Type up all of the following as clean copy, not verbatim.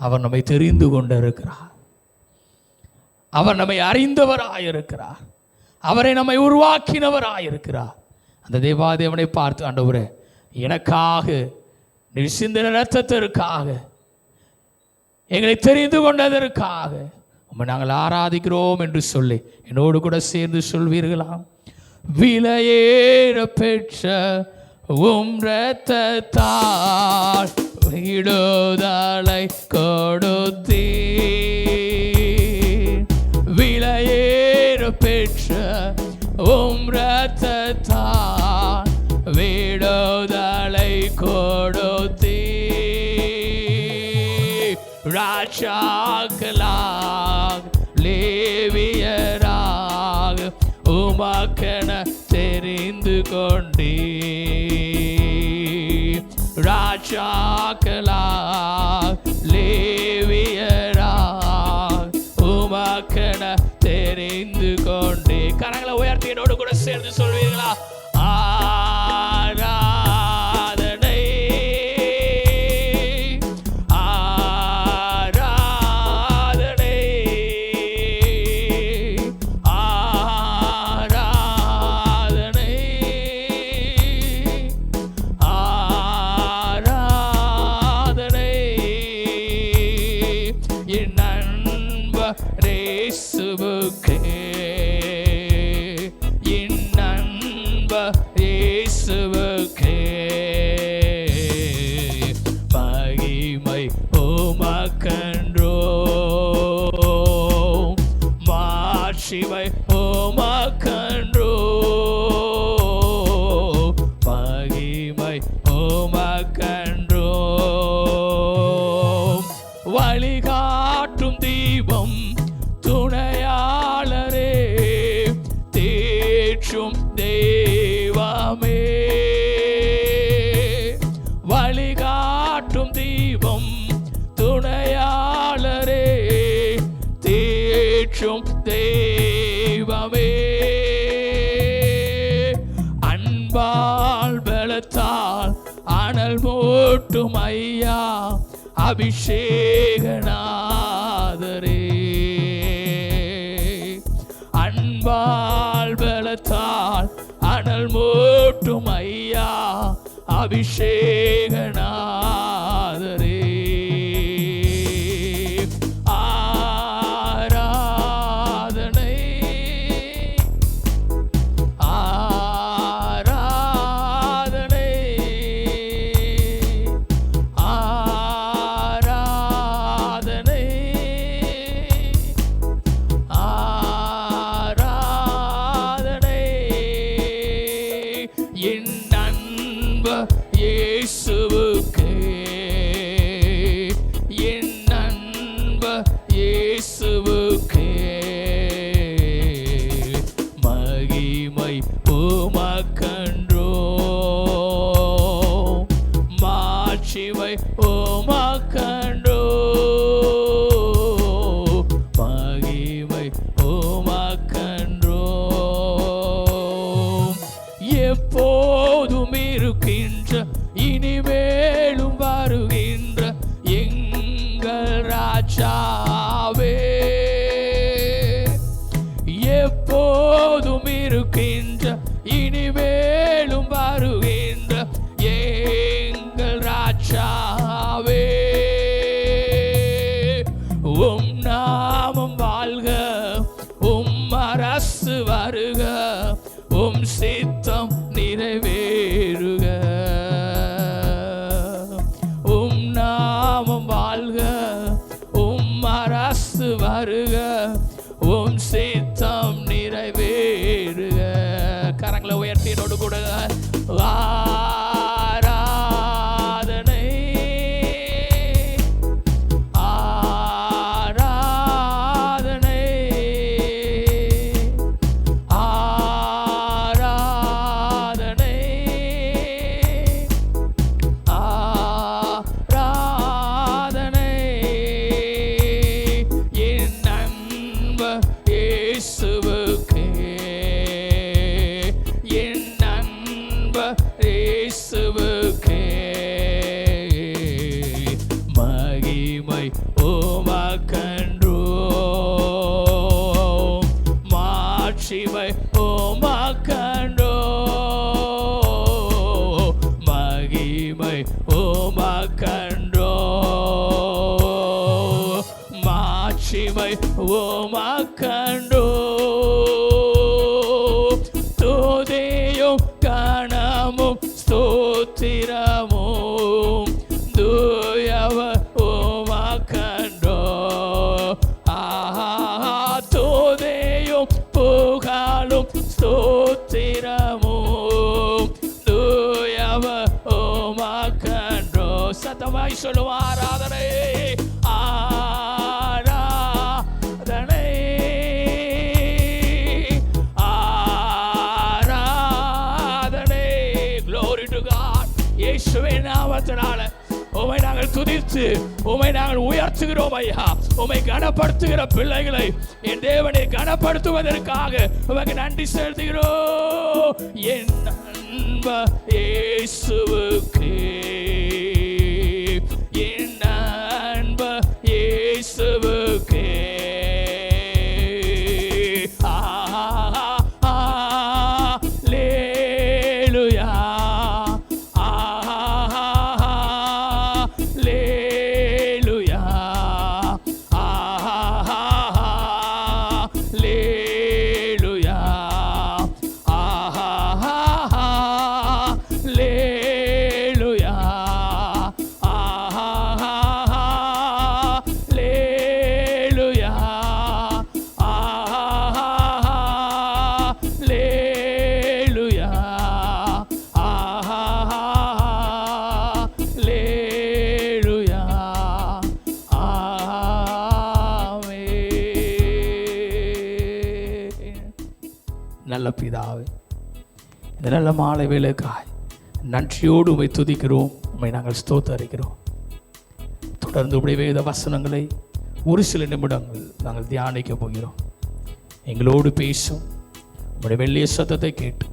அவர் நம்மை தெரிந்து கொண்டிருக்கிறார். அவர் நம்மை அறிந்தவராயிருக்கிறார். அவரை நம்மை உருவாக்கினவராயிருக்கிறார். அந்த தேவாதேவனை பார்த்து, ஆண்டவரே, எனக்காக நீர் சிந்தின இரத்தத்திற்காக, எங்களை தெரிந்து கொண்டதற்காக உம்மை நாங்கள் ஆராதிக்கிறோம் என்று சொல்லி என்னோடு கூட சேர்ந்து சொல்வீர்களாம். விலையேற பெற்ற உம் இரத்தத்தால் விடுதலை கொடுத்தீர். விலையேற பெற்ற உம் இரத்தத்தால் விடுதலை கொடுத்தீர். ராஜாக்களாக லேவியராக உமக்கென தெரிந்து கொண்டீர். ராஜாக்களாக லேவியராக உமக்கென தெரிந்து கொண்டீர். கரங்களை உயர்த்தி என்னோடு கூட சேர்ந்து சொல்வீர்களா? ஆராதனை ஆராதனை ஆராதனை ஆராதனை என் அன்பர் இயேசுவுக்கே, என் அன்பர் இயேசுவுக்கே மகிமை உமக்கன்றோ, மாட்சிமை உமக்கன்றோ, மகிமை உமக்கன்றோ. வழிகாட்டும் தீபம் துணையாளரே, தேற்றும் தெய்வமே. வழிகாட்டும் தீபம் துணையாளரே, தேற்றும் தெய்வமே. அன்பால் பலத்தால் அனல் மூட்டும் ஐயா அபிஷேகநாதரே. அன்பால் பலத்தால் அனல் மூட்டும் ஐயா அபிஷேகநாதரே. ஆராதனை ஆராதனை ஆராதனை ஆராதனை என் அன்பர் இயேசுவுக்கே, என் அன்பர் இயேசுவுக்கே மகிமை உமக்கன்றோ, மாட்சிமை உமக்கன்றோ, மகிமை உமக்கன்றோ. எப்போதும் இருக்கின்ற இனிமேலும் வருகின்ற எங்கள் ராஜாவே, எப்போதும் இருக்கின்ற இனிமேலும் வருகின்ற எங்கள் ராஜாவே. உம் நாமம் வாழ்க, உம் அரசு வருக, உம் சித்தம் நிறைவேறுக. உம் நாமம் வாழ்க, உம் உமக்கன்றோ, மாட்சிமை உமக்கன்றோ, மகிமை உமக்கன்றோ, மாட்சிமை உமக்கன்றோ, துதியும் கனமும் ஸ்தோத்திரமும் தூயவர் உமக்கன்றோ, துதியும் புகழும் ஸ்தோத்திரமும் தூயவர் உமக்கன்றோ. சத்தமாய் சொல்லுவோம் ஆராதனை, ஆராதனை, ஆராதனை. Glory to God. இயேசுவின் நாமத்தினால உம்மை நாங்கள் துதித்து உம்மை நாங்கள் உயர்த்துகிறோம் ஐயா. உம்மை கனப்படுத்துகிற பிள்ளைகளை என் தேவனை கனப்படுத்துவதற்காக உமக்கு நன்றி செலுத்துகிறோம். என் அன்ப இயேசுவுக்கு, என் அன்ப இயேசுவுக்கு நல்ல பிதாவே, இந்த நல்ல மாலை வேளைக்காய் நன்றியோடு உம்மை துதிக்கிறோம், உம்மை நாங்கள் ஸ்தோத்தரிக்கிறோம். தொடர்ந்து உடைய வேத வசனங்களை ஒரு சில நிமிடங்கள் நாங்கள் தியானிக்க போகிறோம். எங்களோடு பேசும் உடைய மெல்லிய சத்தத்தை கேட்டு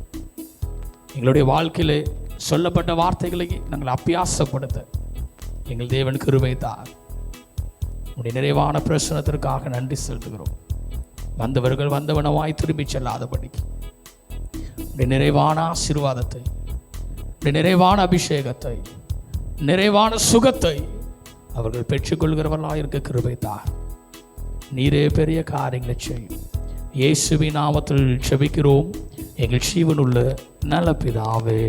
எங்களுடைய வாழ்க்கையில் சொல்லப்பட்ட வார்த்தைகளை நாங்கள் அபியாசப்படுத்த எங்கள் தேவன் கிருபை தார். உடைய நிறைவான பிரசனத்திற்காக நன்றி செலுத்துகிறோம். வந்தவர்கள் வந்தவனமாய் திரும்பி செல்லாதபடிக்கு உடைய நிறைவான ஆசீர்வாதத்தை, உடைய நிறைவான அபிஷேகத்தை, நிறைவான சுகத்தை அவர்கள் பெற்றுக்கொள்கிறவர்களாக இருக்க கிருபை தார். நீரே பெரிய காரியங்களை செய்யும். இயேசுவின் நாமத்தில் ஜெபிக்கிறோம் எங்கள் ஜீவனுள்ள நல்ல பிதாவே.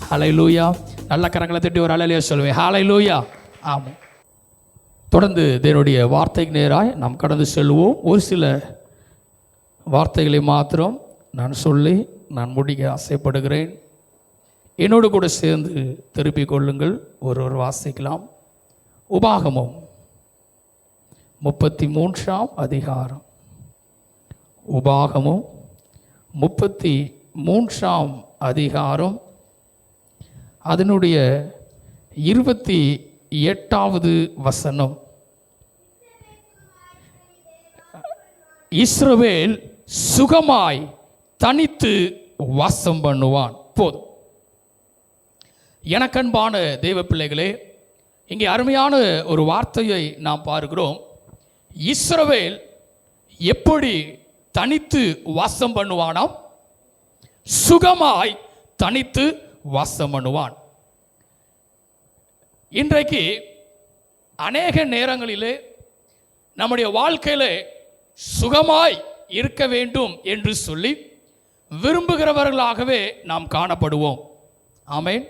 ஹல்லேலூயா. நல்ல கரங்களை தட்டி ஒரு ஹல்லேலூயா சொல்லுவேன். ஹல்லேலூயா. ஆமாம். தொடர்ந்து தேவனுடைய வார்த்தைக்கு நேராய் நாம் கடந்து செல்வோம். ஒரு சில வார்த்தைகளை மாத்திரம் நான் சொல்லி நான் முடிக்க ஆசைப்படுகிறேன். என்னோடு கூட சேர்ந்து திருப்பிக் கொள்ளுங்கள். ஒரு வாசிக்கலாம். உபாகமம் 33ஆம் அதிகாரம். உபாகமம் 33ஆம் அதிகாரம், அதனுடைய 28வது வசனம். இஸ்ரவேல் சுகமாய் தனித்து வாசம் பண்ணுவான். போதும். எனக்கன்பான தேவ பிள்ளைகளே, இங்கே அருமையான ஒரு வார்த்தையை நாம் பார்க்கிறோம். இஸ்ரவேல் எப்படி தனித்து வாசம் பண்ணுவானாம்? சுகமாய் தனித்து வாசம் பண்ணுவான். இன்றைக்கு அநேக நேரங்களிலே நம்முடைய வாழ்க்கையில் சுகமாய் இருக்க வேண்டும் என்று சொல்லி விரும்புகிறவர்களாகவே நாம் காணப்படுவோம். ஆமென்.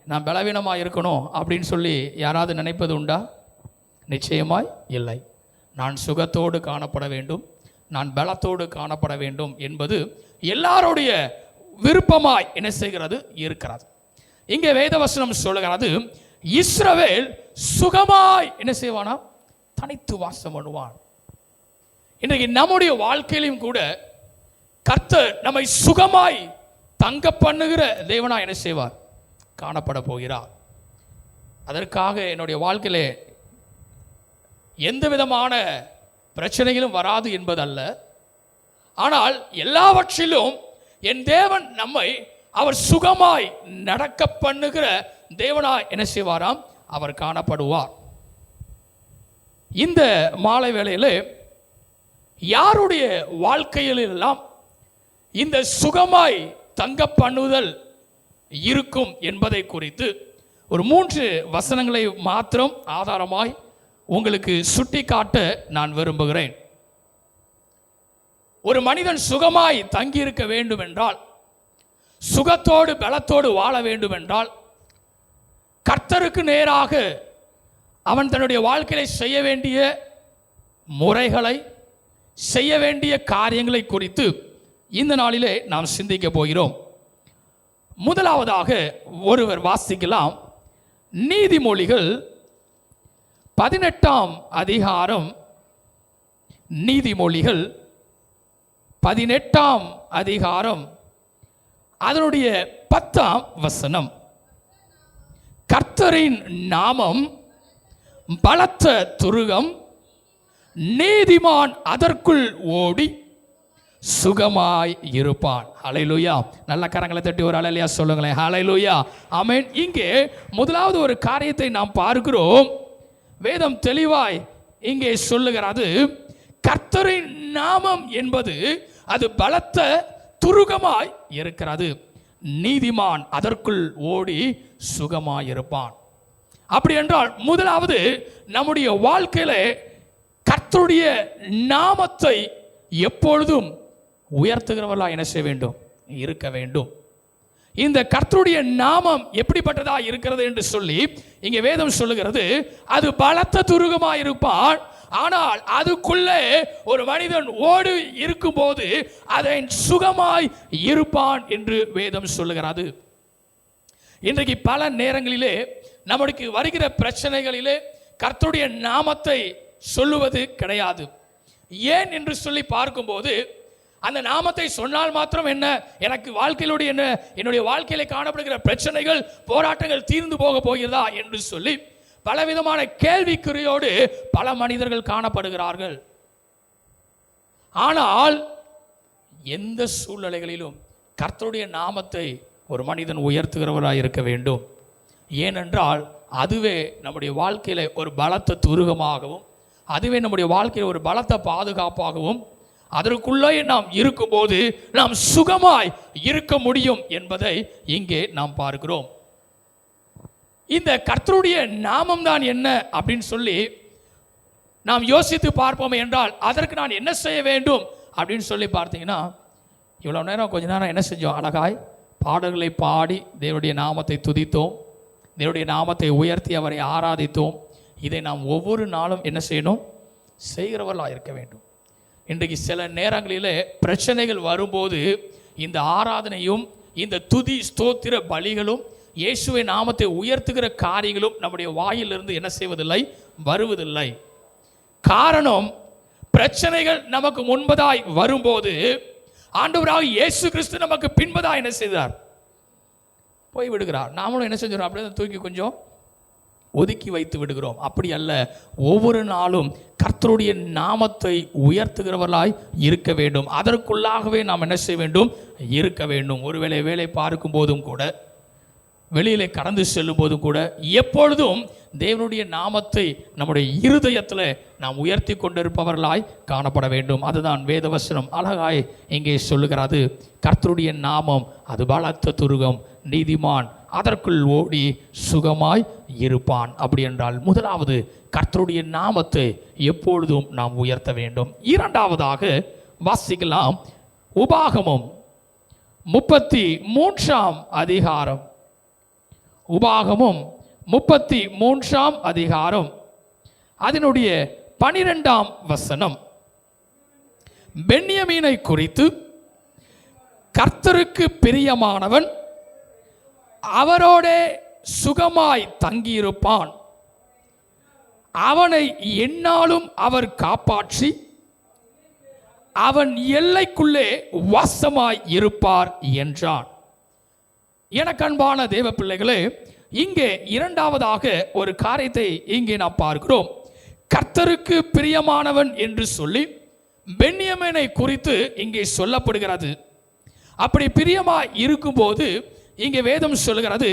நான் பலவீனமாக இருக்கணும் அப்படின்னு சொல்லி யாராவது நினைப்பது உண்டா? நிச்சயமாய் இல்லை. நான் சுகத்தோடு காணப்பட வேண்டும், நான் பலத்தோடு காணப்பட வேண்டும் என்பது எல்லாருடைய விருப்பமாய் என்ன செய்கிறது? இருக்கிறது. இங்கே வேதவசனம் சொல்லுகிறது, இஸ்ரவேல் சுகமாய் என்ன செய்வானா? தனித்து வாசம் பண்ணுவான். இன்றைக்கு நம்முடைய வாழ்க்கையிலும் கூட கர்த்தர் நம்மை சுகமாய் தங்க பண்ணுகிற தேவனா என்ன செய்வார்? காணப்பட போகிறார். அதற்காக என்னுடைய வாழ்க்கையிலே எந்த விதமான பிரச்சனைகளும் வராது என்பதல்ல. ஆனால் எல்லாவற்றிலும் என் தேவன் நம்மை அவர் சுகமாய் நடக்க பண்ணுகிற தேவனாய் என்ன செய்வாராம்? அவர் காணப்படுவார். இந்த மாலை வேளையில் யாருடைய வாழ்க்கையிலெல்லாம் இந்த சுகமாய் தங்க பண்ணுதல் இருக்கும் என்பதை குறித்து ஒரு 3 வசனங்களை மாத்திரம் ஆதாரமாய் உங்களுக்கு சுட்டி காட்ட நான் விரும்புகிறேன். ஒரு மனிதன் சுகமாய் தங்கியிருக்க வேண்டும் என்றால், சுகத்தோடு பலத்தோடு வாழ வேண்டும் என்றால், கர்த்தருக்கு நேராக அவன் தன்னுடைய வாழ்க்கையை செய்ய வேண்டிய முறைகளை, செய்ய வேண்டிய காரியங்களை குறித்து இந்த நாளிலே நாம் சிந்திக்க போகிறோம். முதலாவதாக ஒருவர் வாசிக்கலாம். நீதிமொழிகள் 18ஆம் அதிகாரம், நீதிமொழிகள் 18ஆம் அதிகாரம் அதனுடைய 10ஆம் வசனம். கர்த்தரின் நாமம் பலத்த துருகம், நீதிமான் அதற்குள் ஓடி சுகமாய் இருப்பான். ஹல்லேலூயா. நல்ல கரங்களை தட்டி ஒரு ஹல்லேலூயா சொல்லுங்களேன். ஹல்லேலூயா, ஆமென். இங்கே முதலாவது ஒரு காரியத்தை நாம் பார்க்கிறோம். வேதம் தெளிவாய் இங்கே சொல்லுகிறது, கர்த்தரின் நாமம் என்பது அது பலத்த துருகமாய் இருக்கிறது, நீதிமான் அதற்குள் ஓடி சுகமாய் இருப்பான். அப்படி என்றால் முதலாவது நம்முடைய வாழ்க்கையில கர்த்தருடைய நாமத்தை எப்பொழுதும் உயர்த்துகிறவர்களா என்ன செய்ய வேண்டும்? இருக்க வேண்டும். இந்த கர்த்தருடைய நாமம் எப்படிப்பட்டதா இருக்கிறது என்று சொல்லி இங்கே வேதம் சொல்லுகிறது, அது பலத்த துருகமாய் இருப்பான். ஆனால் அதுக்குள்ளே ஒரு மனிதன் ஓடி இருக்கும்போது அதை சுகமாய் இருப்பான் என்று வேதம் சொல்லுகிறது. இன்றைக்கு பல நேரங்களிலே நமக்கு வருகிற பிரச்சனைகளிலே கர்த்தருடைய நாமத்தை சொல்லுவது கிடையாது. ஏன் என்று சொல்லி பார்க்கும்போது, அந்த நாமத்தை சொன்னால் மாத்திரம் என்ன, எனக்கு வாழ்க்கையிலுடைய என்ன, என்னுடைய வாழ்க்கையில காணப்படுகிற பிரச்சனைகள், போராட்டங்கள் தீர்ந்து போக போகிறதா என்று சொல்லி பலவிதமான கேள்விக்குறியோடு பல மனிதர்கள் காணப்படுகிறார்கள். ஆனால் எந்த சூழ்நிலைகளிலும் கர்த்தருடைய நாமத்தை ஒரு மனிதன் உயர்த்துகிறவராக இருக்க வேண்டும். ஏனென்றால் அதுவே நம்முடைய வாழ்க்கையில ஒரு பலத்த துருகமாகவும், அதுவே நம்முடைய வாழ்க்கையில் ஒரு பலத்த பாதுகாப்பாகவும், அதற்குள்ளே நாம் இருக்கும்போது நாம் சுகமாய் இருக்க முடியும் என்பதை இங்கே நாம் பார்க்கிறோம். இந்த கர்த்தருடைய நாமம் தான் என்ன அப்படின்னு சொல்லி நாம் யோசித்து பார்ப்போம் என்றால், அதற்கு நான் என்ன செய்ய வேண்டும் அப்படின்னு சொல்லி பார்த்தீங்கன்னா, இவ்வளோ நேரம் கொஞ்ச நேரம் என்ன செஞ்சோம்? அழகாய் பாடல்களை பாடி தேவனுடைய நாமத்தை துதித்தோம், தேவனுடைய நாமத்தை உயர்த்தி அவரை ஆராதித்தோம். இதை நாம் ஒவ்வொரு நாளும் என்ன செய்யணும்? செய்கிறவர்களாக இருக்க வேண்டும். இன்றைக்கு சில நேரங்களிலே பிரச்சனைகள் வரும்போது இந்த ஆராதனையும் இந்த துதி ஸ்தோத்திர பலிகளும் இயேசுவை நாமத்தை உயர்த்துகிற காரியங்களும் நம்முடைய வாயிலிருந்து என்ன செய்வதில்லை? வருவதில்லை. காரணம், பிரச்சனைகள் நமக்கு முன்பதாய் வரும்போது ஆண்டவராக இயேசு கிறிஸ்து நமக்கு பின்பதாய் என்ன செய்தார்? போய் விடுகிறார். நாமளும் என்ன செஞ்சோம்? அப்படியே தூக்கி கொஞ்சம் ஒதுக்கி வைத்து விடுகிறோம். அப்படி அல்ல, ஒவ்வொரு நாளும் கர்த்தருடைய நாமத்தை உயர்த்துகிறவர்களாய் இருக்க வேண்டும். அதற்குள்ளாகவே நாம் என்ன செய்ய வேண்டும்? இருக்க வேண்டும். ஒருவேளை வேலை பார்க்கும் போதும் கூட, வெளியிலே கடந்து செல்லும் போதும் கூட, எப்பொழுதும் தேவனுடைய நாமத்தை நம்முடைய இருதயத்தில் நாம் உயர்த்தி கொண்டிருப்பவர்களாய் காணப்பட வேண்டும். அதுதான் வேதவசனம் அழகாய் இங்கே சொல்லுகிறது. கர்த்தருடைய நாமம் அது பலத்த துருகம், நீதிமான் அதற்குள் ஓடி சுகமாய் இருப்பான். அப்படி என்றால் முதலாவது கர்த்தருடைய நாமத்தை எப்பொழுதும் நாம் உயர்த்த வேண்டும். இரண்டாவதாக வாசிக்கலாம், உபாகமம் 33ஆம் அதிகாரம். உபாகமம் 33ஆம் அதிகாரம் அதனுடைய 12ஆம் வசனம். பென்யமீனை குறித்து, கர்த்தருக்கு பிரியமானவன் அவரோடே சுகமாய் தங்கியிருப்பான், அவனை எந்நாளும் அவர் காப்பாற்றி அவன் எல்லைக்குள்ளே வாசமாய் இருப்பார் என்றான். எனக்கு அன்பான தேவ பிள்ளைகளே, இங்கே இரண்டாவதாக ஒரு காரியத்தை இங்கே நாம் பார்க்கிறோம். கர்த்தருக்கு பிரியமானவன் என்று சொல்லி பென்யமீனை குறித்து இங்கே சொல்லப்படுகிறது. அப்படி பிரியமாய் இருக்கும்போது இங்கே வேதம் சொல்லுகிறது,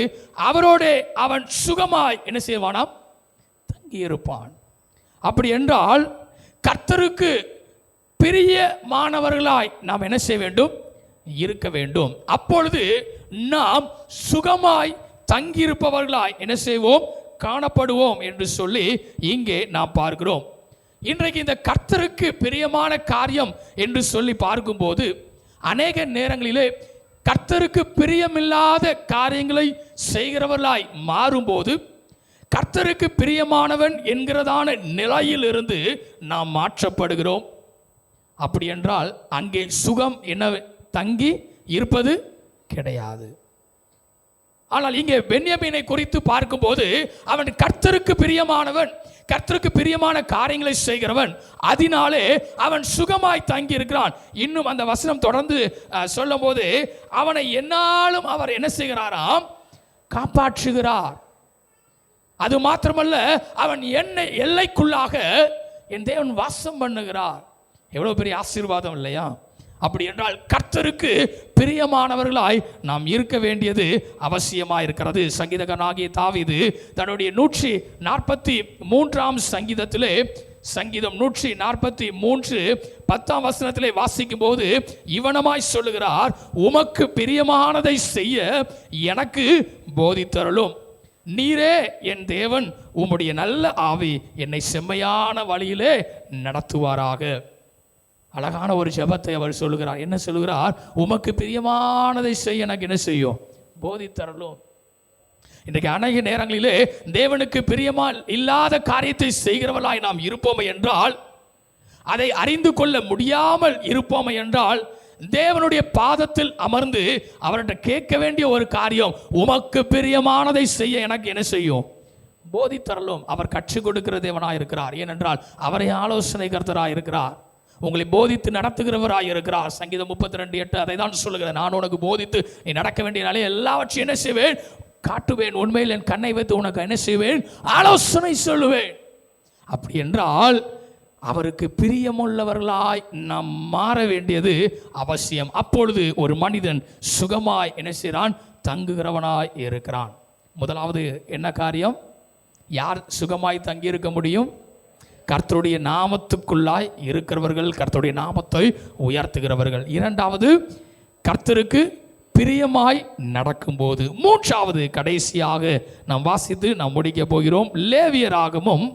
அவரோட அவன் சுகமாய் என்ன செய்வானாம்? தங்கியிருப்பான். அப்படி என்றால் கர்த்தருக்கு பிரியமானவர்களாய் நாம் என்ன செய்ய வேண்டும்? இருக்க வேண்டும். அப்பொழுது நாம் சுகமாய் தங்கியிருப்பவர்களாய் என்ன செய்வோம்? காணப்படுவோம் என்று சொல்லி இங்கே நாம் பார்க்கிறோம். இன்றைக்கு இந்த கர்த்தருக்கு பிரியமான காரியம் என்று சொல்லி பார்க்கும்போது அநேக நேரங்களிலே கர்த்தருக்கு பிரியமில்லாத காரியங்களை செய்கிறவர்களாய் மாறும்போது கர்த்தருக்கு பிரியமானவன் என்கிறதான நிலையில் இருந்து நாம் மாற்றப்படுகிறோம். அப்படி என்றால் அங்கே சுகம் என்ன தங்கி இருப்பது கிடையாது. ஆனால் இங்கே பென்யமீனை குறித்து பார்க்கும்போது அவன் கர்த்தருக்கு பிரியமானவன், கர்த்தருக்கு பிரியமான காரியங்களை செய்கிறவன், அதனாலே அவன் சுகமாய் தங்கி இருக்கிறான். இன்னும் அந்த வசனம் தொடர்ந்து சொல்லும் போது அவனை என்னாலும் அவர் என்ன செய்கிறாராம்? காப்பாற்றுகிறார். அது மாத்திரமல்ல, அவன் என்னை எல்லைக்குள்ளாக என் தேவன் வாசம் பண்ணுகிறார். எவ்வளவு பெரிய ஆசீர்வாதம் இல்லையா? அப்படி என்றால் கர்த்தருக்கு பிரியமானவர்களாய் நாம் இருக்க வேண்டியது அவசியமாக இருக்கிறது. சங்கீதகனாகிய தாவீது தன்னுடைய 143 சங்கீதத்திலே, சங்கீதம் 143 10 வசனத்திலே வாசிக்கும் போது இவனமாய் சொல்லுகிறார், உமக்கு பிரியமானதை செய்ய எனக்கு போதித்தருளும். நீரே என் தேவன், உம்முடைய நல்ல ஆவி என்னை செம்மையான வழியிலே நடத்துவாராக. அழகான ஒரு ஜெபத்தை அவர் சொல்லுகிறார். என்ன சொல்லுகிறார்? உமக்கு பிரியமானதை செய்ய எனக்கு என்ன செய்யும்? போதித்தரலும். இன்றைக்கு அநேக நேரங்களிலே தேவனுக்கு பிரியமா இல்லாத காரியத்தை செய்கிறவர்களாய் நாம் இருப்போமே என்றால், அதை அறிந்து கொள்ள முடியாமல் இருப்போமே என்றால், தேவனுடைய பாதத்தில் அமர்ந்து அவர்கிட்ட கேட்க வேண்டிய ஒரு காரியம், உமக்கு பிரியமானதை செய்ய எனக்கு என்ன செய்யும்? போதித்தரலும். அவர் கற்றுக் கொடுக்கிற தேவனாய் இருக்கிறார். ஏனென்றால் அவரை ஆலோசனை கர்த்தராய் இருக்கிறார், உங்களை போதித்து நடத்துகிறவராய் இருக்கிறார். சங்கீதம் 32:8 அதை தான் சொல்லுகிறேன். நான் உனக்கு போதித்து நீ நடக்க வேண்டிய நாளே எல்லாவற்றையும் என்ன செய்வேன்? காட்டுவேன். உண்மையில் என் கண்ணை வைத்து உனக்கு என்ன செய்வேன்? ஆலோசனை சொல்லுவேன். அப்படி என்றால் அவருக்கு பிரியமுள்ளவர்களாய் நாம் மாற வேண்டியது அவசியம். அப்பொழுது ஒரு மனிதன் சுகமாய் என்ன செய்கிறான்? தங்குகிறவனாய் இருக்கிறான். முதலாவது என்ன காரியம்? யார் சுகமாய் தங்கி இருக்க முடியும்? கர்த்தருடைய நாமத்துக்குள்ளாய் இருக்கிறவர்கள், கர்த்தருடைய நாமத்தை உயர்த்துகிறவர்கள். இரண்டாவது, கர்த்தருக்கு பிரியமாய் நடக்கும்போது. மூன்றாவது, கடைசியாக நாம் வாசித்து நாம் முடிக்க போகிறோம். லேவியராகமும்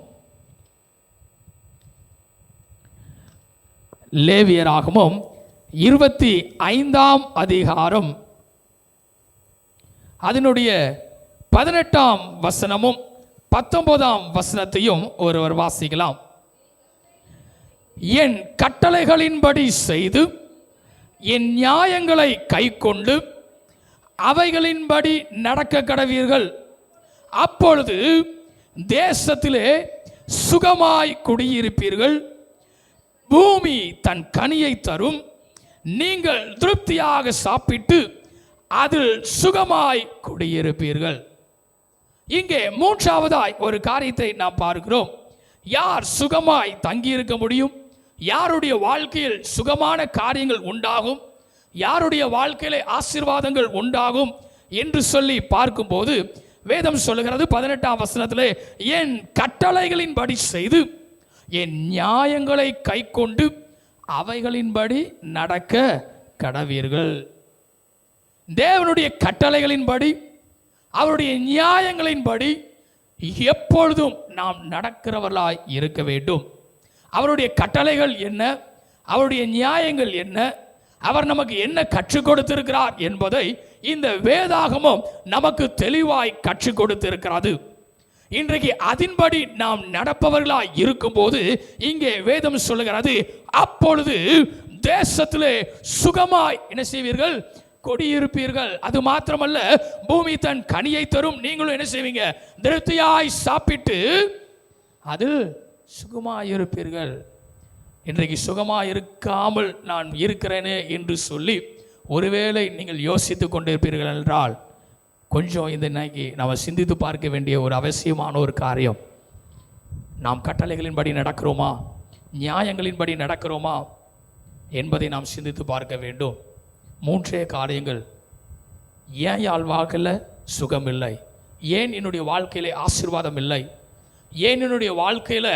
25 அதிகாரம் அதனுடைய 18 வசனமும் 19 வசனத்தையும் ஒருவர் வாசிக்கலாம். என் கட்டளைகளின்படி செய்து என் நியாயங்களை கைக்கொண்டு அவைகளின்படி நடக்க கடவீர்கள். அப்பொழுது தேசத்திலே சுகமாய் குடியிருப்பீர்கள். பூமி தன் கனியை தரும். நீங்கள் திருப்தியாக சாப்பிட்டு அதில் சுகமாய் குடியிருப்பீர்கள். இங்கே மூன்றாவதாய் ஒரு காரியத்தை நாம் பார்க்கிறோம். யார் சுகமாய் தங்கியிருக்க முடியும்? யாருடைய வாழ்க்கையில் சுகமான காரியங்கள் உண்டாகும்? யாருடைய வாழ்க்கையிலே ஆசீர்வாதங்கள் உண்டாகும் என்று சொல்லி பார்க்கும்போது வேதம் சொல்லுகிறது 18 வசனத்திலே, என் கட்டளைகளின்படி செய்து என் நியாயங்களை கைக்கொண்டு அவைகளின்படி நடக்க கடவீர்கள். தேவனுடைய கட்டளைகளின்படி, அவருடைய நியாயங்களின்படி எப்பொழுதும் நாம் நடக்கிறவர்களாய் இருக்க வேண்டும். அவருடைய கட்டளைகள் என்ன, அவருடைய நியாயங்கள் என்ன, அவர் நமக்கு என்ன கற்றுக் கொடுத்திருக்கிறார் என்பதை இந்த வேதாகமம் நமக்கு தெளிவாய் கற்றுக் கொடுத்திருக்கிறது. இன்றைக்கு அதன்படி நாம் நடப்பவர்களாய் இருக்கும்போது இங்கே வேதம் சொல்லுகிறது, அப்பொழுது தேசத்திலே சுகமாய் என்ன செய்வீர்கள்? குடியிருப்பீர்கள். அது மாத்திரமல்ல, பூமி தன் கனியை தரும். நீங்களும் என்ன செய்வீங்க? திருப்தியாய் சாப்பிட்டு அது சுகமாய் இருப்பீர்கள். இன்றைக்கு சுகமாய் இருக்காமல் நான் இருக்கிறேனே என்று சொல்லி ஒருவேளை நீங்கள் யோசித்து கொண்டிருப்பீர்கள் என்றால், கொஞ்சம் இந்த இன்னைக்கு நாம் சிந்தித்து பார்க்க வேண்டிய ஒரு அவசியமான ஒரு காரியம். நாம் கட்டளைகளின்படி நடக்கிறோமா, நியாயங்களின்படி நடக்கிறோமா என்பதை நாம் சிந்தித்து பார்க்க வேண்டும். 3 காரியங்கள். ஏன் என் வாழ்க்கையில் சுகம் இல்லை? ஏன் என்னுடைய வாழ்க்கையிலே ஆசீர்வாதம் இல்லை? ஏன் என்னுடைய வாழ்க்கையில்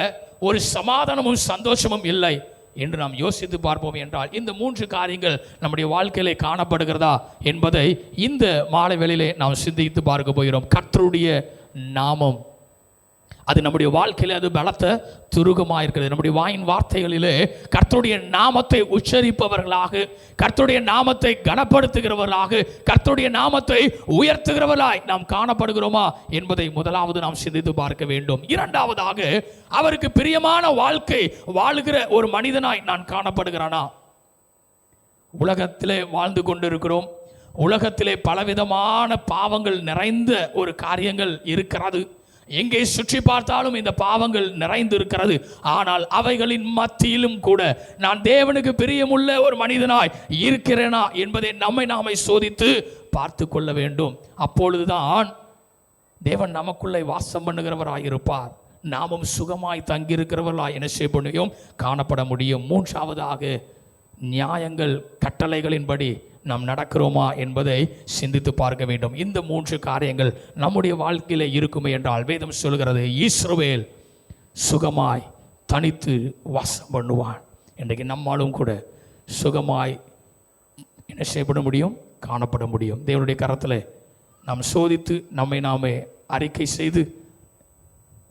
ஒரு சமாதானமும் சந்தோஷமும் இல்லை என்று நாம் யோசித்து பார்ப்போம் என்றால் இந்த 3 காரியங்கள் நம்முடைய வாழ்க்கையிலே காணப்படுகிறதா என்பதை இந்த மாலை வேளையிலே நாம் சிந்தித்து பார்க்க போகிறோம். கர்த்தருடைய நாமம் அது நம்முடைய வாழ்க்கையிலே அது பலத்த துருகமாக இருக்கிறது. நம்முடைய வாயின் வார்த்தைகளிலே கர்த்தருடைய நாமத்தை உச்சரிப்பவர்களாக, கர்த்தருடைய நாமத்தை கனப்படுத்துகிறவர்களாக, கர்த்தருடைய நாமத்தை உயர்த்துகிறவர்களாய் நாம் காணப்படுகிறோமா என்பதை முதலாவது நாம் சிந்தித்து பார்க்க வேண்டும். இரண்டாவதாக, அவருக்கு பிரியமான வாழ்க்கை வாழுகிற ஒரு மனிதனாய் நான் காணப்படுகிறானா? உலகத்திலே வாழ்ந்து கொண்டிருக்கிறோம். உலகத்திலே பலவிதமான பாவங்கள் நிறைந்த ஒரு காரியங்கள் இருக்கிறது. எங்கே சுற்றி பார்த்தாலும் இந்த பாவங்கள் நிறைந்து இருக்கிறது. ஆனால் அவைகளின் மத்தியிலும் கூட நான் தேவனுக்கு பிரியமுள்ள ஒரு மனிதனாய் இருக்கிறேனா என்பதை நாமே சோதித்து பார்த்து கொள்ள வேண்டும். அப்பொழுதுதான் தேவன் நமக்குள்ளே வாசம் பண்ணுகிறவராய் இருப்பார். நாமும் சுகமாய் தங்கியிருக்கிறவர்களாய் என்ன செய்ய முடியும்? காணப்பட முடியும். மூன்றாவதாக, நியாயங்கள் கட்டளைகளின்படி நாம் நடக்கிறோமா என்பதை சிந்தித்து பார்க்க வேண்டும். இந்த 3 காரியங்கள் நம்முடைய வாழ்க்கையில இருக்குமே என்றால் வேதம் சொல்கிறது, இஸ்ரவேல் சுகமாய் தனித்து வாசம் பண்ணுவான். இன்றைக்கு நம்மாலும் கூட சுகமாய் என்ன செய்யப்பட முடியும்? காணப்பட முடியும். தேவனுடைய கரத்தில் நாம் சோதித்து நாமே அறிக்கை செய்து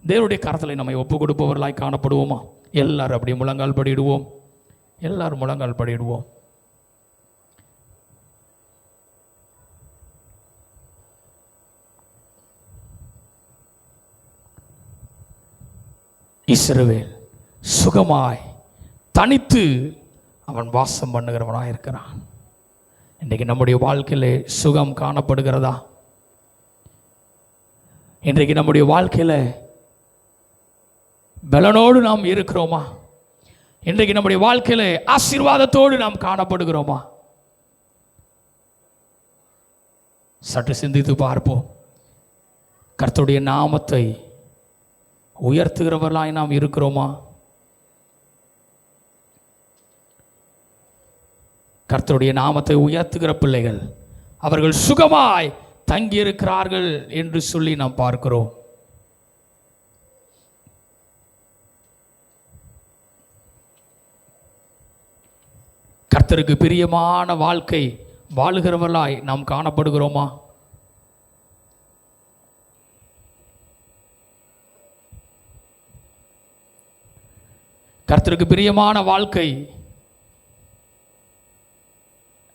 தேவனுடைய கரத்தில் நம்மை ஒப்பு கொடுப்பவர்களாய் காணப்படுவோமா? எல்லாரும் அப்படி முழங்கால் படிடுவோம். எல்லாரும் முழங்கால் படிடுவோம். இஸ்ரவேல் சுகமாய் தனித்து அவன் வாசம் பண்ணுகிறவனாக இருக்கிறான். இன்றைக்கு நம்முடைய வாழ்க்கையிலே சுகம் காணப்படுகிறதா? இன்றைக்கு நம்முடைய வாழ்க்கையில் பலனோடு நாம் இருக்கிறோமா? இன்றைக்கு நம்முடைய வாழ்க்கையில் ஆசீர்வாதத்தோடு நாம் காணப்படுகிறோமா? சற்று சிந்தித்து பார்ப்போம். கர்த்தருடைய நாமத்தை உயர்த்துகிறவர்களாய் நாம் இருக்கிறோமா? கர்த்தருடைய நாமத்தை உயர்த்துகிற பிள்ளைகள் அவர்கள் சுகமாய் தங்கியிருக்கிறார்கள் என்று சொல்லி நாம் பார்க்கிறோம். கர்த்தருக்கு பிரியமான வாழ்க்கை வாழுகிறவர்களாய் நாம் காணப்படுகிறோமா? கர்த்தருக்கு பிரியமான வாழ்க்கை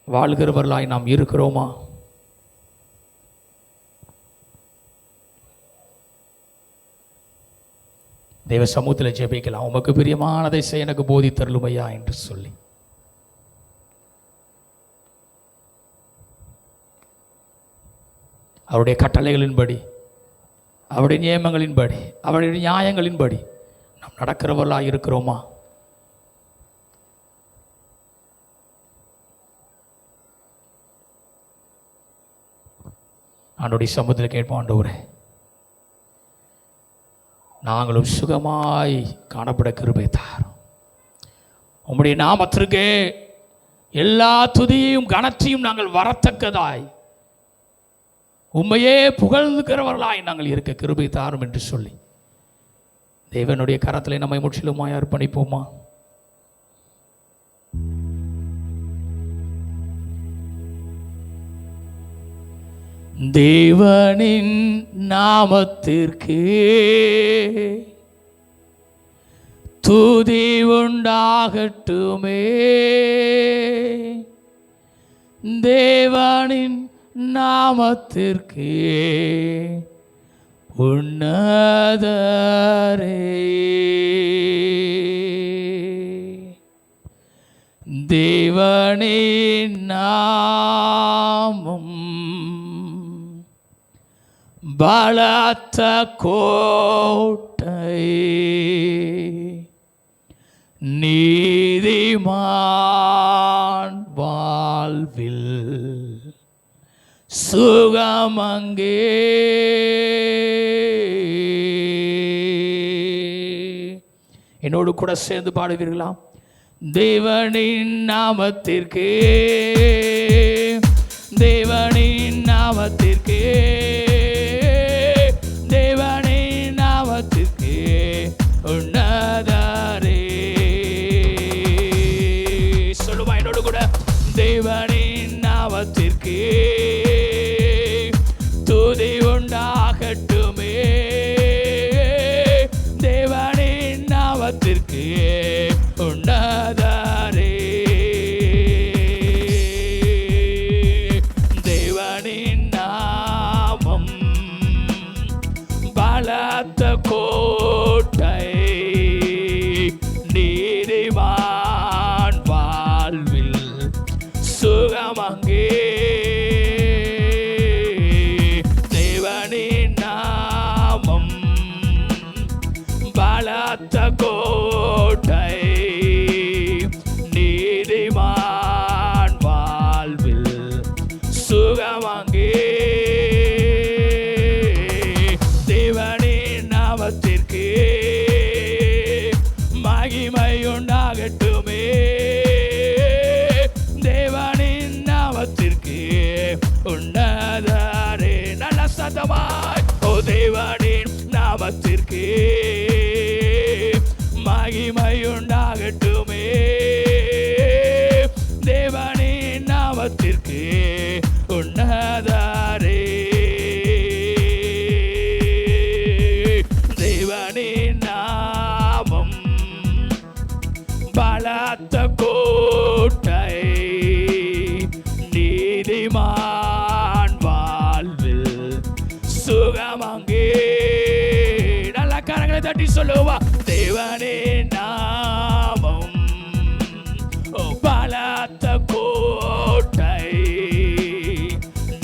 வாழ்கிறவர்களாய் நாம் இருக்கிறோமா? தேவ சமூகத்தில் ஜெபிக்கலாம். உமக்கு பிரியமானதை செய்ய எனக்கு போதித்தருளும் ஐயா என்று சொல்லி அவருடைய கட்டளைகளின்படி, அவருடைய நியமங்களின்படி, அவருடைய நியாயங்களின்படி நாம் நடக்கிறவர்களாக இருக்கிறோமா? ஆண்டவருடைய சமூகத்தில் கேட்போம், ஆண்டவரே நாங்களும் சுகமாய் காணப்பட கிருபை தாரும். உம்முடைய நாமத்திற்கே எல்லா துதியையும் கனத்தையும் நாங்கள் வரத்தக்கதாய் உம்மையே புகழ்ந்துக்கிறவர்களாய் நாங்கள் இருக்க கிருபை தாரும் என்று சொல்லி தேவனுடைய கரத்திலே நம்மை முற்றிலுமாய் அர்ப்பணிப்போமா? தேவனின் நாமத்திற்கு துதி உண்டாகட்டுமே. தேவனின் நாமத்திற்கு உன்னதரே. தேவனின் நாமம் பலத்த கோட்டை, நீதிமான் வாழ்வில் சுகமங்கே. என்னோடு கூட சேர்ந்து பாடுவீர்களாம். தேவனின் நாமத்திற்கு, தேவனின் நாமத்திற்கு, தேவனின் நாமத்திற்கு உன்ன உன்னதரே. சொல்லுமா என்னோடு கூட, தேவனின் நாமத்திற்கு துதி உண்டாகட்டுமே, தேவனின் நாமத்திற்கு உன்னதரே. தேவனின் நாமம் பலத்த கோட்டை, நீதிமான் வாழ்வில் சுகமங்கே. தேவனின் நாமம் பலத்த கோட்டை, நீதிமான் வாழ்வில் சுகமங்கே. தேவனின் நாமத்திற்கு மகிமை உண்டாகட்டுமே, தேவனின் நாமத்திற்கு உன்னதரே. நல்ல சத்தமாய், ஓ தேவனின் நாமத்திற்கு மகிமை உண்டாகட்டுமே, தேவனின் நாமத்திற்கு உன்னதரே. தேவனின் நாமம் பலத்த கோட்டை, நீதிமான் வாழ்வில் சுகமங்கே. நல்ல கரங்களை தட்டி சொல்லுவா, தேவனின் நாமம் பலத்த கோட்டை,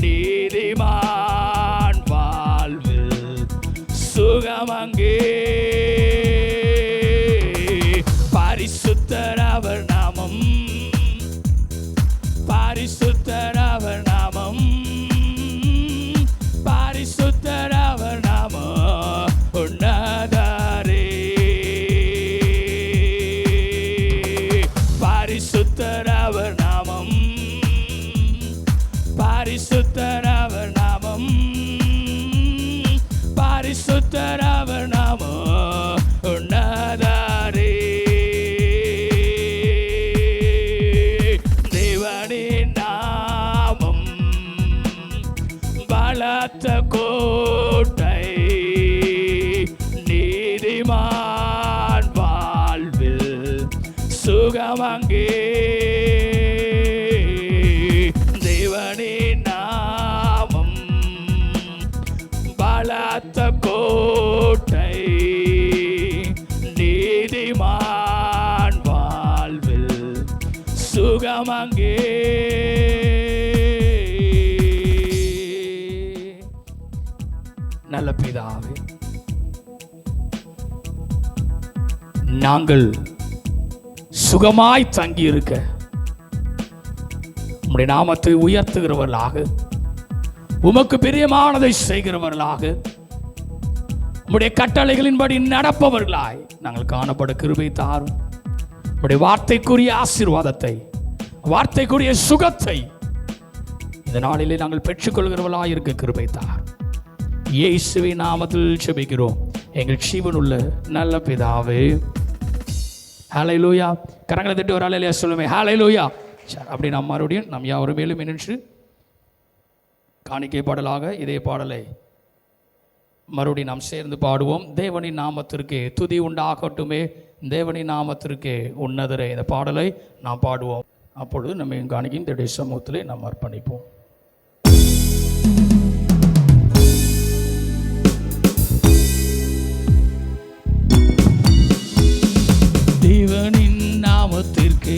நீதிமான் வாழ்வில் சுகமங்கே. பரிசுத்தர் அவர் நாமம், பரிசுத்தர் அவர் நாமம், பரிசுத்தர் அவர் நாமம் உன்னதரே. பரிசுத்தர் அவர் நாமம், பரிசுத்தர் அவர் நாமம், பரிசுத்தர் அவர் நாமம் உன்னதரே. தேவனின் நாமம் பலத்த கோட்டை, நீதிமான் வாழ்வில் சுகமங்கே. தேவனின் நாமம் பலத்த கோட்டை, நீதிமான் வாழ்வில் சுகமங்கே. நல்ல பிதாவே, நாங்கள் சுகமாய் தங்கி இருக்க உம்முடைய நாமத்தை உயர்த்துகிறவர்களாக, உமக்கு பிரியமானதை செய்கிறவர்களாக, உம்முடைய கட்டளைகளின்படி நடப்பவர்களாய் நாங்கள் காணப்பட கிருபை தாரும். உம்முடைய வார்த்தைக்குரிய ஆசீர்வாதத்தை, வார்த்தைக்குரிய சுகத்தை இந்த நாளிலே நாங்கள் பெற்றுக்கொள்கிறவர்களாய் இருக்க கிருபை தாரும். இயேசுவின் நாமத்தில் ஜெபிக்கிறோம் எங்கள் ஜீவனுள்ள நல்ல பிதாவே. ஹல்லேலூயா. கரங்களை தட்டி ஒரு ஹல்லேலூயா சொல்லுமே. ஹல்லேலூயா. சரி, அப்படி நாம் மறுபடியும் நாம் யாவரும் மேலும் நின்று காணிக்கை பாடலாக இதே பாடலை மறுபடியும் நாம் சேர்ந்து பாடுவோம். தேவனின் நாமத்திற்கு துதி உண்டாகட்டுமே, தேவனின் நாமத்திற்கு உன்னதரே. இந்த பாடலை நாம் பாடுவோம். அப்பொழுது நம்ம காணிக்கையின் தேவனுடைய சமூகத்திலே நாம் அர்ப்பணிப்போம். தேவனின் நாமத்திற்கு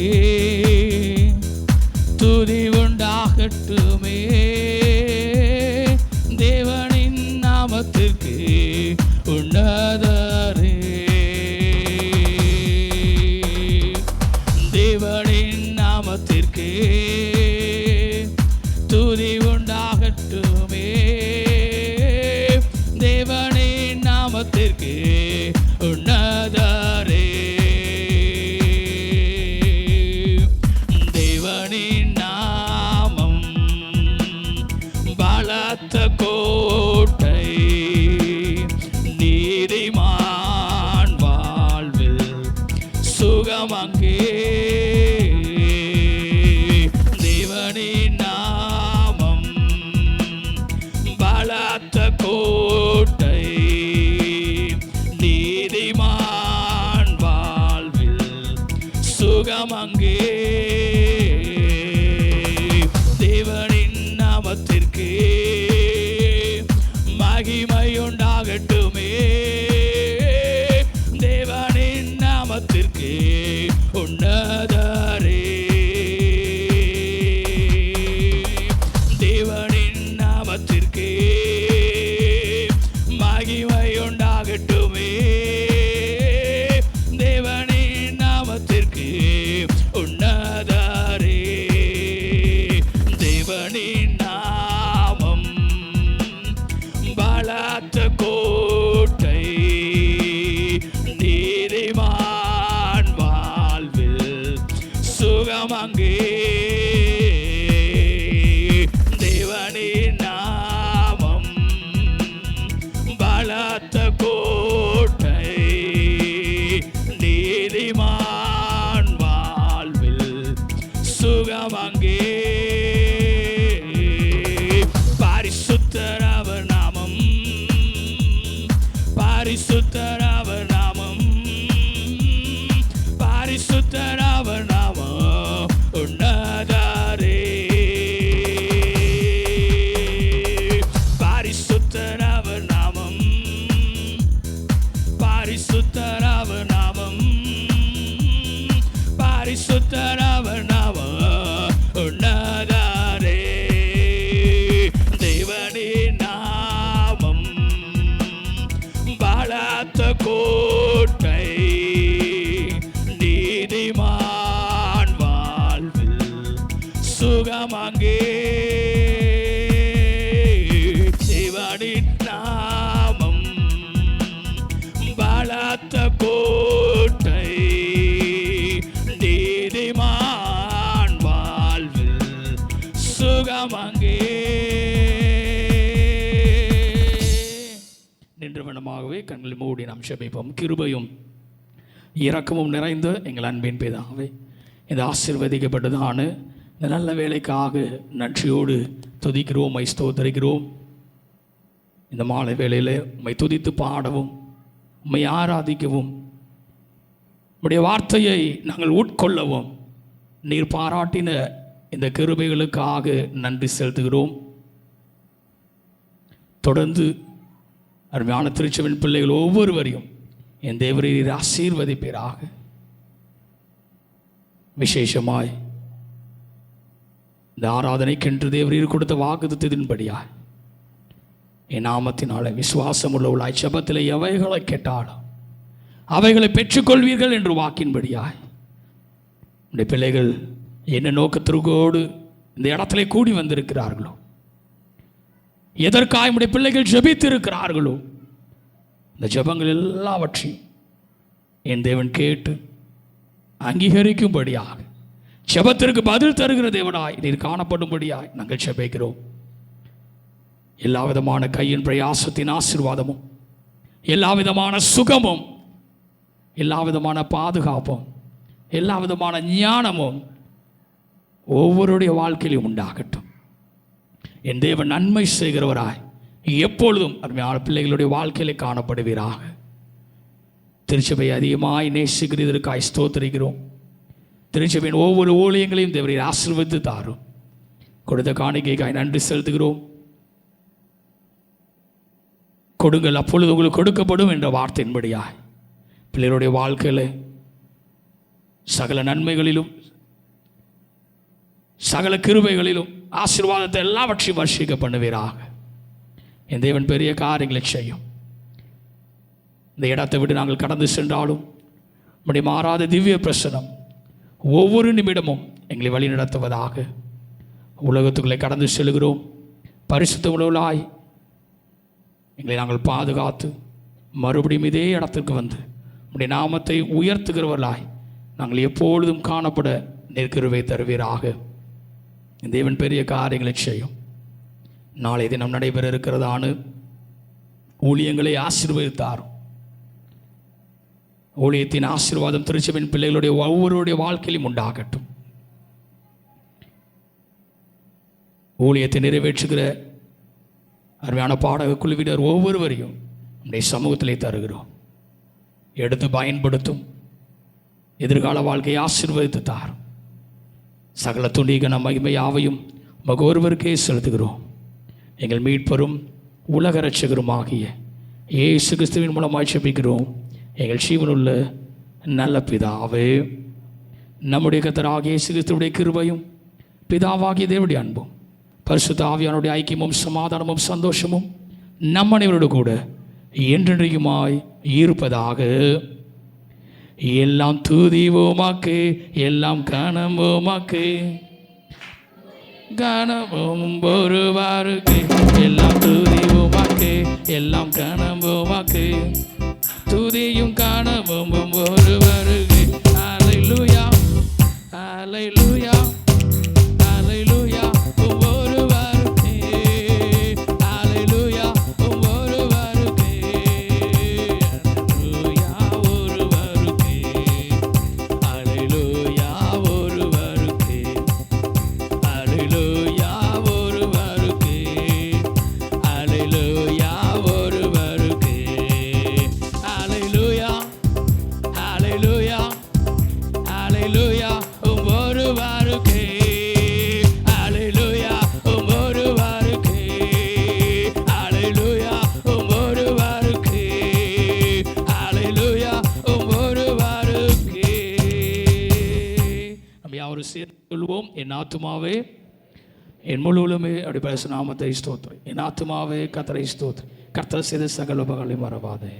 துதி உண்டாகட்டுமே, தேவனின் நாமத்திற்கு உன்னதரே. தேவனின் நாமத்திற்கு துதி உண்டாகட்டுமே, தேவனின் நாமத்திற்கு உன்னதரே. தேவனின் நாமம் சுகம் அங்கே. தேவனின் நாமம் பலத்த கோட்டை, நீதிமான் வாழ்வில் சுகம் அங்கே. தேவனின் நாமத்திற்கு மகிமையுண்டாகட்டுமே. தேவனின் நாமத்திற்கு உன்னதரே. தேவனின் நாமத்திற்கு மகிமையுண்டாகட்டுமே. தேவனின் நாமத்திற்கு உன்னதரே. தேவனின் நாமம் பலத்த கோட்டை, நீதிமான் வாழ்வில் சுகம் அங்கே. தேவனின் நாமம் பலத்த கோட்டை, நீதிமான் வாழ்வில் சுகம் அங்கே. பரிசுத்தர் அவர் நாமம், பரிசுத்தர் அவர் நாமம், பரிசுத்தர் அவர் நாமம் உன்னதரே. பரிசுத்தர் அவர் நாமம், பரிசுத்தர் அவர் நாமம், பரிசுத்தர் அவர் நாமம் உன்னதரே. தேவனின் நாமம் பலத்த கோட்டை, நீதிமான் வாழ்வில் சுகம் அங்கே. தேவனின் நாமம் பலத்த கோட்டை, நீதிமான் வாழ்வில் சுகம் அங்கே. நின்ற வண்ணமாகவே கண்களை மூடி நாம் செபிப்போம். கிருபையும் இரக்கமும் நிறைந்த எங்கள் அன்பின் பிதாவே, இந்த ஆசீர்வதிக்கப்பட்டதான இந்த நல்ல வேலைக்காக நன்றியோடு துதிக்கிறோம், உம்மை ஸ்தோத்தரிக்கிறோம். இந்த மாலை வேளையில் உம்மை துதித்து பாடவும், உம்மை ஆராதிக்கவும், உம்முடைய வார்த்தையை நாங்கள் உட்கொள்ளவும் நீர் பாராட்டின இந்த கிருபைகளுக்காக நன்றி செலுத்துகிறோம். தொடர்ந்து அருமையான திருச்சபையின் பிள்ளைகள் ஒவ்வொருவரையும் என் தேவரீர் ஆசீர்வதிப்பீராக. விசேஷமாய் இந்த ஆராதனைக்கென்று தேவரீர் கொடுத்த வாக்குத்தத்தின்படியாய் என் நாமத்தினாலே விசுவாசம் உள்ளவளாய் ஜெபத்தில் எவைகளை கேட்டாலும் அவைகளை பெற்றுக்கொள்வீர்கள் என்று வாக்கின்படியாய் இந்த பிள்ளைகள் என்ன நோக்கத்திற்கோடு இந்த இடத்துல கூடி வந்திருக்கிறார்களோ, எதற்காக நம்முடைய பிள்ளைகள் ஜெபித்து இருக்கிறார்களோ, இந்த ஜெபங்கள் எல்லாவற்றையும் என் தேவன் கேட்டு அங்கீகரிக்கும்படியாக, ஜெபத்திற்கு பதில் தருகிற தேவனாய் நீர் காணப்படும்படியாய் நாங்கள் ஜெபிக்கிறோம். எல்லா விதமான கையின் பிரயாசத்தின் ஆசீர்வாதமும், எல்லா விதமான சுகமும், எல்லா விதமான பாதுகாப்பும், எல்லா விதமான ஞானமும் ஒவ்வொருடைய வாழ்க்கையிலும் உண்டாகட்டும். என் தேவன் நன்மை செய்கிறவராய் எப்பொழுதும் அருமையான பிள்ளைகளுடைய வாழ்க்கையிலே காணப்படுவீராக. திருச்சபை அதிகமாய் நேசிக்கிறதற்காய் ஸ்தோத்திரிக்கிறோம். திருச்சபையின் ஒவ்வொரு ஊழியங்களையும் தேவரீர் ஆசீர்வதித்து தாரும். கொடுத்த காணிக்கைக்காய் நன்றி செலுத்துகிறோம். கொடுங்கள், அப்பொழுது உங்களுக்கு கொடுக்கப்படும் என்ற வார்த்தையின்படியாய் பிள்ளைகளுடைய வாழ்க்கையில் சகல நன்மைகளிலும் சகல கிருபைகளிலும் ஆசீர்வாதத்தை எல்லாவற்றையும் வர்ஷிக்க பண்ணுவீராக. என் தேவன் பெரிய காரியங்களை செய்யும். இந்த இடத்தை விட்டு நாங்கள் கடந்து சென்றாலும் நம்முடைய மாறாத திவ்ய பிரசனம் ஒவ்வொரு நிமிடமும் எங்களை வழி நடத்துவதாக. உலகத்துக்குள்ளே கடந்து செல்கிறோம். பரிசுத்த உணவுலாய் எங்களை நாங்கள் பாதுகாத்து மறுபடியும் இதே இடத்திற்கு வந்து நம்முடைய நாமத்தை உயர்த்துகிறவர்களாய் நாங்கள் எப்பொழுதும் காணப்பட நிற்கிறவை தருவீராக. தேவன் பெரிய காரியங்களை செய்யும். நாளை தினம் நடைபெற இருக்கிறதான ஊழியங்களை ஆசீர்வதித்தாரும். ஊழியத்தின் ஆசீர்வாதம் திருச்சபையின் பிள்ளைகளுடைய ஒவ்வொருடைய வாழ்க்கையிலும் உண்டாகட்டும். ஊழியத்தை நிறைவேற்றுகிற அருமையான பாடக குழுவினர் ஒவ்வொருவரையும் நம்முடைய சமூகத்திலே தருகிறோம். எடுத்து பயன்படுத்தும். எதிர்கால வாழ்க்கையை ஆசீர்வதித்து தாரும். சகல துணிகன மகிமையாவையும் உமக்கு ஒருவருக்கே செலுத்துகிறோம். எங்கள் மீட்பரும் உலக இரட்சகருமாகிய இயேசு கிறிஸ்துவின் மூலமாய் ஜெபிக்கிறோம் எங்கள் ஜீவனுள்ள நல்ல பிதாவே. நம்முடைய கர்த்தராகிய இயேசு கிறிஸ்துவுடைய கிருபையும் பிதாவாகிய தேவனுடைய அன்பும் பரிசுத்த ஆவியானுடைய ஐக்கியமும் சமாதானமும் சந்தோஷமும் நம் அனைவரோடு கூட என்றென்றைக்குமாய் இருப்பதாக. எல்லாம் துதிவோமாக்கு, எல்லாம் கனவோமாக்கு, கனவும் ஒருவருக்கு. எல்லாம் துதிவோமாக்கு, எல்லாம் கனவோமாக்கு, துதியும் கனவும் ஒருவருக்கு. அல்லேலூயா, அல்லேலூயா, அல்லேலூயா. சொல்வோம். என் ஆத்துமாவே என் முழுவதுமே அப்படி பேச நாமத்தை ஸ்தோத்திரம். என் ஆத்துமாவே கர்த்தரை ஸ்தோத்திரம். கர்த்தர் செய்த சகல உபகாரங்களையும் மறவாதே.